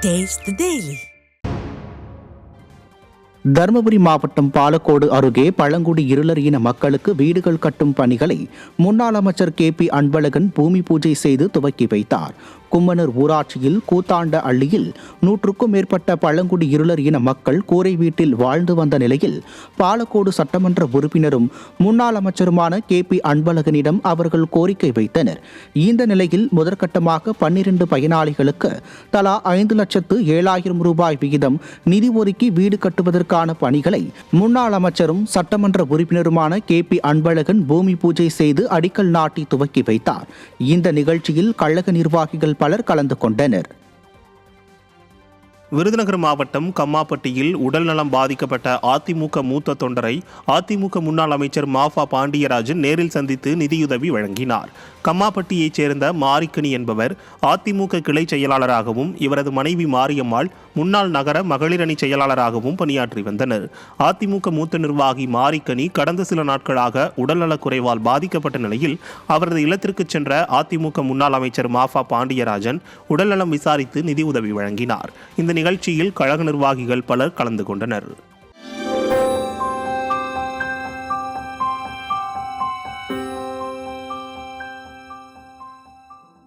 Taste the Daily. Dharmapuri மாவட்டம் பாலக்கோடு அருகே பழங்குடி இருளர் இன மக்களுக்கு வீடுகள் கட்டும் பணிகளை முன்னாள் அமைச்சர் KP அன்பழகன் பூமி பூஜை செய்து துவக்கி வைத்தார். கும்மனூர் ஊராட்சியில் கூத்தாண்ட அள்ளியில் 100க்கும் மேற்பட்ட பழங்குடி இருளர் இன மக்கள் கூரை வீட்டில் வாழ்ந்து வந்த நிலையில் பாலக்கோடு சட்டமன்ற உறுப்பினரும் முன்னாள் அமைச்சருமான KP அன்பழகனிடம் அவர்கள் கோரிக்கை வைத்தனர். இந்த நிலையில் முதற்கட்டமாக 12 பயனாளிகளுக்கு தலா 5,07,000 ரூபாய் விகிதம் நிதி ஒதுக்கி வீடு கட்டுவதற்கான பணிகளை முன்னாள் அமைச்சரும் சட்டமன்ற உறுப்பினருமான KP அன்பழகன் பூமி பூஜை செய்து அடிக்கல் நாட்டி துவக்கி வைத்தார். இந்த நிகழ்ச்சியில் கழக நிர்வாகிகள் பலர் கலந்து கொண்டனர். விருதுநகர் மாவட்டம் கம்மாப்பட்டியில் உடல்நலம் பாதிக்கப்பட்ட அதிமுக மூத்த தொண்டரை அதிமுக முன்னாள் அமைச்சர் மாஃபா பாண்டியராஜன் நேரில் சந்தித்து நிதியுதவி வழங்கினார். கம்மாப்பட்டியைச் சேர்ந்த மாரிக்கனி என்பவர் அதிமுக கிளை செயலாளராகவும் இவரது மனைவி மாரியம்மாள் முன்னாள் நகர மகளிர் அணி செயலாளராகவும் பணியாற்றி வந்தனர். அதிமுக மூத்த நிர்வாகி மாரிக்கனி கடந்த சில நாட்களாக உடல்நலக் குறைவால் பாதிக்கப்பட்ட நிலையில் அவரது இல்லத்திற்கு சென்ற அதிமுக முன்னாள் அமைச்சர் மாஃபா பாண்டியராஜன் உடல்நலம் விசாரித்து நிதியுதவி வழங்கினார். இந்த நிகழ்ச்சியில் கழக நிர்வாகிகள் பலர் கலந்து கொண்டனர்.